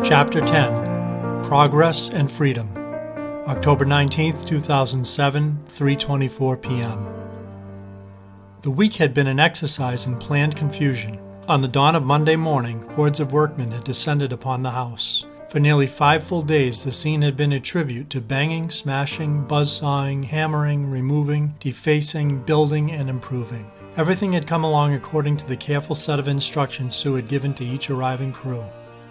Chapter 10, Progress and Freedom, October 19th, 2007, 3:24 p.m. The week had been an exercise in planned confusion. On the dawn of Monday morning, hordes of workmen had descended upon the house. For nearly 5 full days, the scene had been a tribute to banging, smashing, buzzsawing, hammering, removing, defacing, building, and improving. Everything had come along according to the careful set of instructions Sue had given to each arriving crew.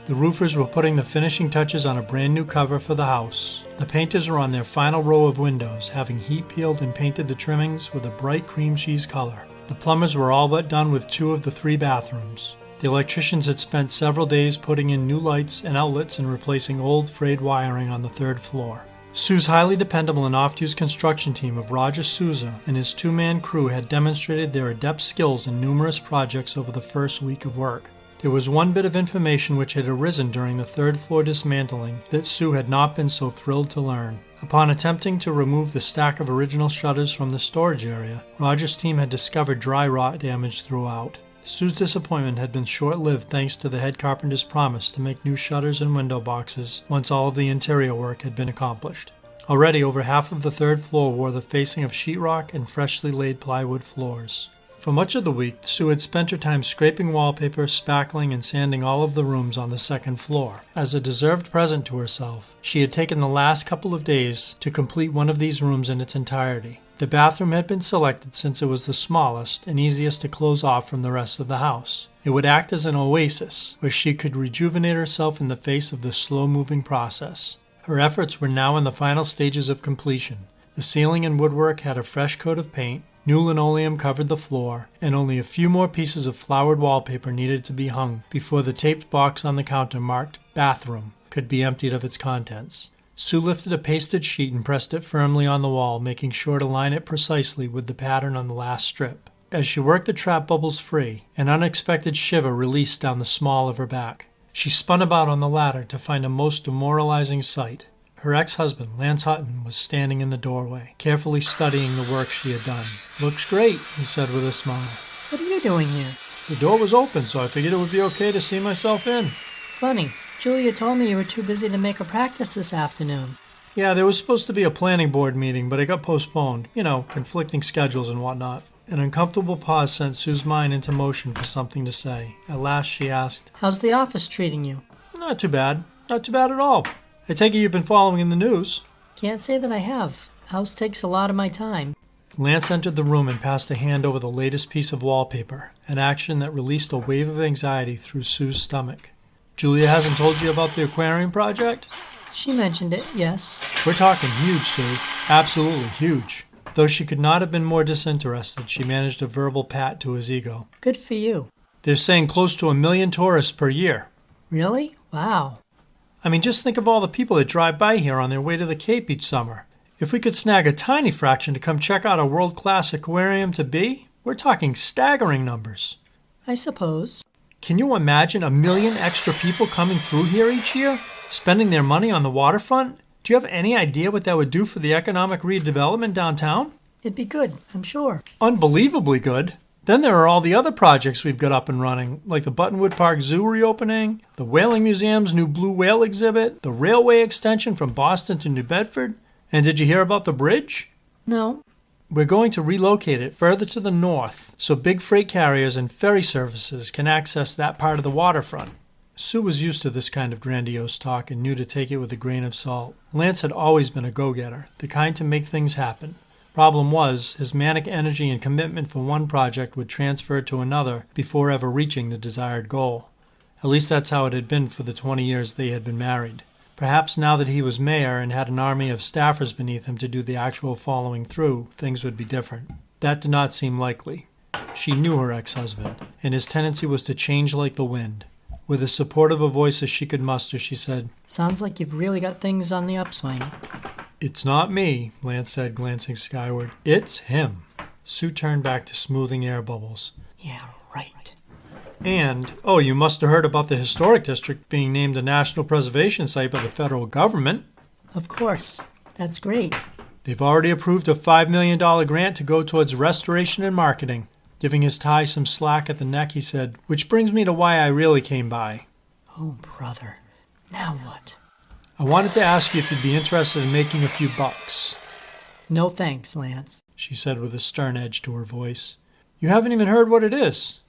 The roofers were putting the finishing touches on a brand new cover for the house. The painters were on their final row of windows, having heat peeled and painted the trimmings with a bright cream cheese color. The plumbers were all but done with 2 of the 3 bathrooms. The electricians had spent several days putting in new lights and outlets and replacing old frayed wiring on the 3rd floor. Sue's highly dependable and oft-used construction team of Roger Souza and his 2-man crew had demonstrated their adept skills in numerous projects over the first week of work. There was one bit of information which had arisen during the 3rd floor dismantling that Sue had not been so thrilled to learn. Upon attempting to remove the stack of original shutters from the storage area, Roger's team had discovered dry rot damage throughout. Sue's disappointment had been short-lived thanks to the head carpenter's promise to make new shutters and window boxes once all of the interior work had been accomplished. Already over half of the 3rd floor wore the facing of sheetrock and freshly laid plywood floors. For much of the week, Sue had spent her time scraping wallpaper, spackling, and sanding all of the rooms on the 2nd floor. As a deserved present to herself, she had taken the last couple of days to complete one of these rooms in its entirety. The bathroom had been selected since it was the smallest and easiest to close off from the rest of the house. It would act as an oasis where she could rejuvenate herself in the face of the slow-moving process. Her efforts were now in the final stages of completion. The ceiling and woodwork had a fresh coat of paint, new linoleum covered the floor, and only a few more pieces of flowered wallpaper needed to be hung before the taped box on the counter marked "Bathroom" could be emptied of its contents. Sue lifted a pasted sheet and pressed it firmly on the wall, making sure to line it precisely with the pattern on the last strip. As she worked the trap bubbles free, an unexpected shiver released down the small of her back. She spun about on the ladder to find a most demoralizing sight. Her ex-husband, Lance Hutton, was standing in the doorway, carefully studying the work she had done. "Looks great," he said with a smile. What are you doing here? The door was open, so I figured it would be okay to see myself in. Funny. Julia told me you were too busy to make a practice this afternoon. Yeah, there was supposed to be a planning board meeting, but it got postponed. Conflicting schedules and whatnot. An uncomfortable pause sent Sue's mind into motion for something to say. At last she asked, How's the office treating you? Not too bad. Not too bad at all. I take it you've been following in the news. Can't say that I have. House takes a lot of my time. Lance entered the room and passed a hand over the latest piece of wallpaper, an action that released a wave of anxiety through Sue's stomach. Julia hasn't told you about the aquarium project? She mentioned it, yes. We're talking huge, Sue. Absolutely huge. Though she could not have been more disinterested, she managed a verbal pat to his ego. Good for you. They're saying close to 1 million tourists per year. Really? Wow. I mean, just think of all the people that drive by here on their way to the Cape each summer. If we could snag a tiny fraction to come check out a world-class aquarium to be, we're talking staggering numbers. I suppose. Can you imagine 1 million extra people coming through here each year, spending their money on the waterfront? Do you have any idea what that would do for the economic redevelopment downtown? It'd be good, I'm sure. Unbelievably good. Then there are all the other projects we've got up and running, like the Buttonwood Park Zoo reopening, the Whaling Museum's new blue whale exhibit, the railway extension from Boston to New Bedford. And did you hear about the bridge? No. We're going to relocate it further to the north so big freight carriers and ferry services can access that part of the waterfront. Sue was used to this kind of grandiose talk and knew to take it with a grain of salt. Lance had always been a go-getter, the kind to make things happen. Problem was, his manic energy and commitment for one project would transfer to another before ever reaching the desired goal. At least that's how it had been for the 20 years they had been married. Perhaps now that he was mayor and had an army of staffers beneath him to do the actual following through, things would be different. That did not seem likely. She knew her ex-husband, and his tendency was to change like the wind. With as supportive a voice as she could muster, she said, Sounds like you've really got things on the upswing. "It's not me," Lance said, glancing skyward. "It's him." Sue turned back to smoothing air bubbles. Yeah, right. And, you must have heard about the historic district being named a National Preservation Site by the federal government. Of course. That's great. They've already approved a $5 million grant to go towards restoration and marketing. Giving his tie some slack at the neck, he said, "Which brings me to why I really came by." Oh, brother. Now what? I wanted to ask you if you'd be interested in making a few bucks, No thanks, Lance. she said with a stern edge to her voice. You haven't even heard what it is.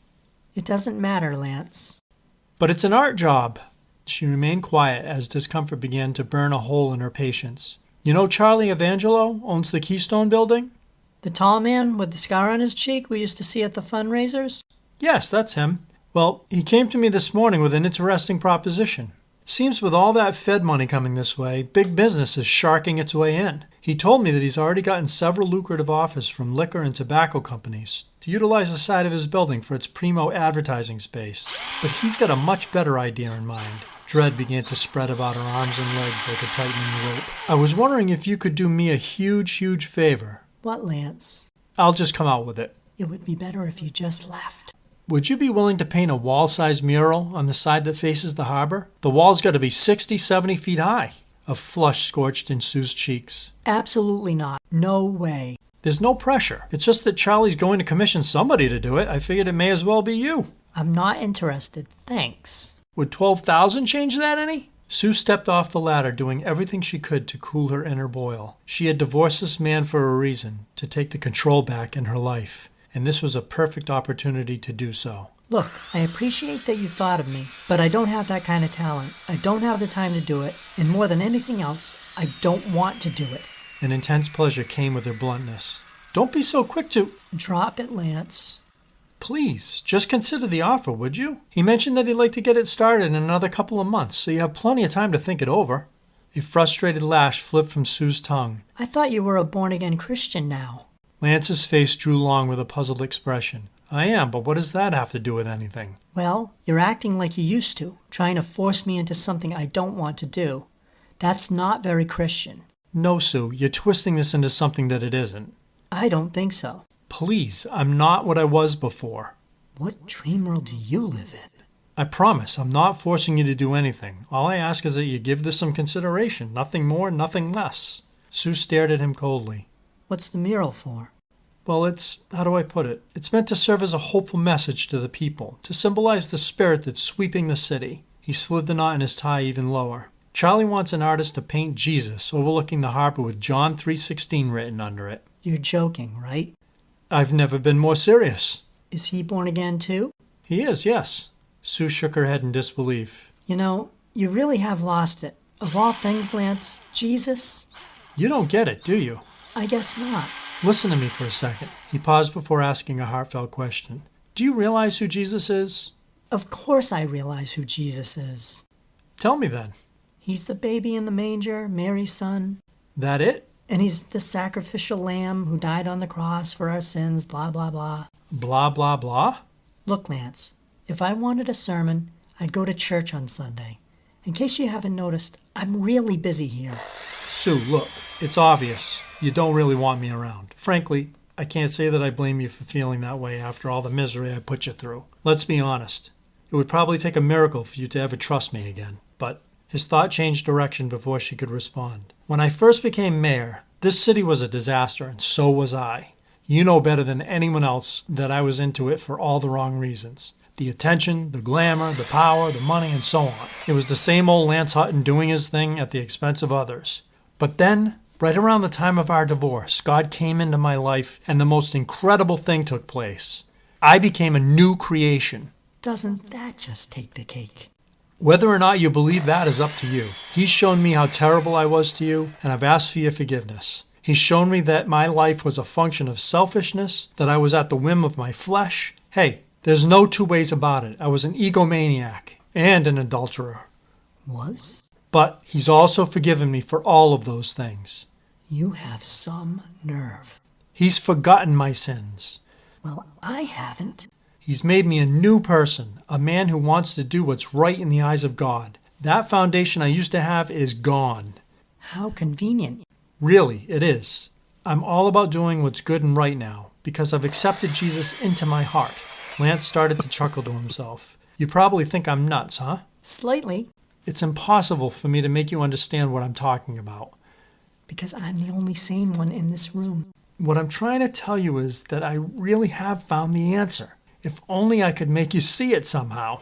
It doesn't matter, Lance. But it's an art job. She remained quiet as discomfort began to burn a hole in her patience. You know Charlie Evangelo owns the Keystone Building? The tall man with the scar on his cheek we used to see at the fundraisers? Yes, that's him. Well, he came to me this morning with an interesting proposition. Seems with all that Fed money coming this way, big business is sharking its way in. He told me that he's already gotten several lucrative offers from liquor and tobacco companies to utilize the side of his building for its primo advertising space. But he's got a much better idea in mind. Dread began to spread about her arms and legs like a tightening rope. I was wondering if you could do me a huge favor. What, Lance? I'll just come out with it. It would be better if you just left. Would you be willing to paint a wall-sized mural on the side that faces the harbor? The wall's got to be 60, 70 feet high. A flush scorched in Sue's cheeks. Absolutely not. No way. There's no pressure. It's just that Charlie's going to commission somebody to do it. I figured it may as well be you. I'm not interested. Thanks. Would 12,000 change that any? Sue stepped off the ladder, doing everything she could to cool her inner boil. She had divorced this man for a reason, to take the control back in her life. And this was a perfect opportunity to do so. Look, I appreciate that you thought of me, but I don't have that kind of talent. I don't have the time to do it, and more than anything else, I don't want to do it. An intense pleasure came with her bluntness. Don't be so quick to... Drop it, Lance. Please, just consider the offer, would you? He mentioned that he'd like to get it started in another couple of months, so you have plenty of time to think it over. A frustrated lash flipped from Sue's tongue. I thought you were a born-again Christian now. Lance's face drew long with a puzzled expression. I am, but what does that have to do with anything? Well, you're acting like you used to, trying to force me into something I don't want to do. That's not very Christian. No, Sue, you're twisting this into something that it isn't. I don't think so. Please, I'm not what I was before. What dream world do you live in? I promise, I'm not forcing you to do anything. All I ask is that you give this some consideration. Nothing more, nothing less. Sue stared at him coldly. What's the mural for? Well, how do I put it? It's meant to serve as a hopeful message to the people, to symbolize the spirit that's sweeping the city. He slid the knot in his tie even lower. Charlie wants an artist to paint Jesus overlooking the harbor with John 3:16 written under it. You're joking, right? I've never been more serious. Is he born again too? He is, yes. Sue shook her head in disbelief. You know, you really have lost it. Of all things, Lance, Jesus? You don't get it, do you? I guess not. Listen to me for a second. He paused before asking a heartfelt question. Do you realize who Jesus is? Of course I realize who Jesus is. Tell me then. He's the baby in the manger, Mary's son. That it? And he's the sacrificial lamb who died on the cross for our sins, blah, blah, blah. Blah, blah, blah? Look, Lance, if I wanted a sermon, I'd go to church on Sunday. In case you haven't noticed, I'm really busy here. Sue, look, it's obvious. You don't really want me around. Frankly, I can't say that I blame you for feeling that way after all the misery I put you through. Let's be honest. It would probably take a miracle for you to ever trust me again. But his thought changed direction before she could respond. When I first became mayor, this city was a disaster, and so was I. You know better than anyone else that I was into it for all the wrong reasons. The attention, the glamour, the power, the money, and so on. It was the same old Lance Hutton doing his thing at the expense of others. But then, right around the time of our divorce, God came into my life and the most incredible thing took place. I became a new creation. Doesn't that just take the cake? Whether or not you believe that is up to you. He's shown me how terrible I was to you, and I've asked for your forgiveness. He's shown me that my life was a function of selfishness, that I was at the whim of my flesh. Hey, there's no two ways about it. I was an egomaniac and an adulterer. Was? But he's also forgiven me for all of those things. You have some nerve. He's forgotten my sins. Well, I haven't. He's made me a new person, a man who wants to do what's right in the eyes of God. That foundation I used to have is gone. How convenient. Really, it is. I'm all about doing what's good and right now, because I've accepted Jesus into my heart. Lance started to chuckle to himself. You probably think I'm nuts, huh? Slightly. It's impossible for me to make you understand what I'm talking about. Because I'm the only sane one in this room. What I'm trying to tell you is that I really have found the answer. If only I could make you see it somehow.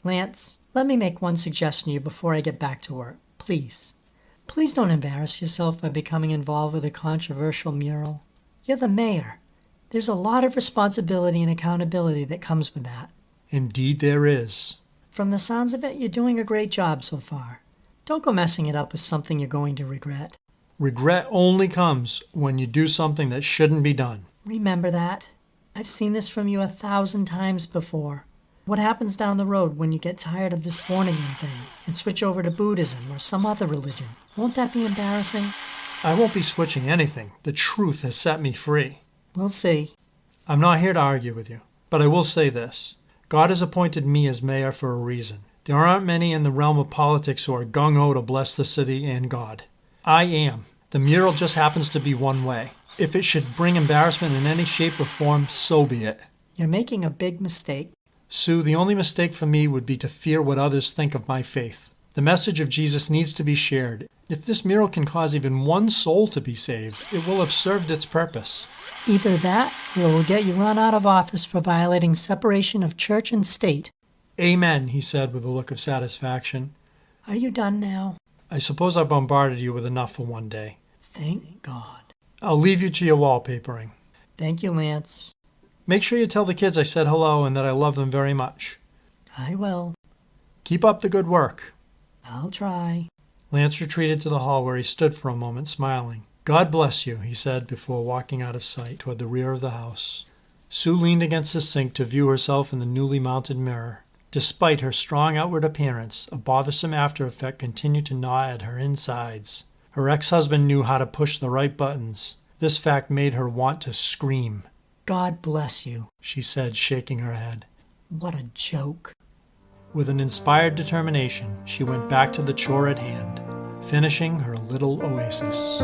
Lance, let me make one suggestion to you before I get back to work. Please. Please don't embarrass yourself by becoming involved with a controversial mural. You're the mayor. There's a lot of responsibility and accountability that comes with that. Indeed there is. From the sounds of it, you're doing a great job so far. Don't go messing it up with something you're going to regret. Regret only comes when you do something that shouldn't be done. Remember that. I've seen this from you 1,000 times before. What happens down the road when you get tired of this born-again thing and switch over to Buddhism or some other religion? Won't that be embarrassing? I won't be switching anything. The truth has set me free. We'll see. I'm not here to argue with you, but I will say this. God has appointed me as mayor for a reason. There aren't many in the realm of politics who are gung-ho to bless the city and God. I am. The mural just happens to be one way. If it should bring embarrassment in any shape or form, so be it. You're making a big mistake. Sue, the only mistake for me would be to fear what others think of my faith. The message of Jesus needs to be shared. If this mural can cause even one soul to be saved, it will have served its purpose. Either that, or it will get you run out of office for violating separation of church and state. Amen, he said with a look of satisfaction. Are you done now? I suppose I bombarded you with enough for one day. Thank God. I'll leave you to your wallpapering. Thank you, Lance. Make sure you tell the kids I said hello and that I love them very much. I will. Keep up the good work. I'll try. Lance retreated to the hall where he stood for a moment, smiling. God bless you, he said before walking out of sight toward the rear of the house. Sue leaned against the sink to view herself in the newly mounted mirror. Despite her strong outward appearance, a bothersome after effect continued to gnaw at her insides. Her ex-husband knew how to push the right buttons. This fact made her want to scream. God bless you, she said, shaking her head. What a joke. With an inspired determination, she went back to the chore at hand, finishing her little oasis.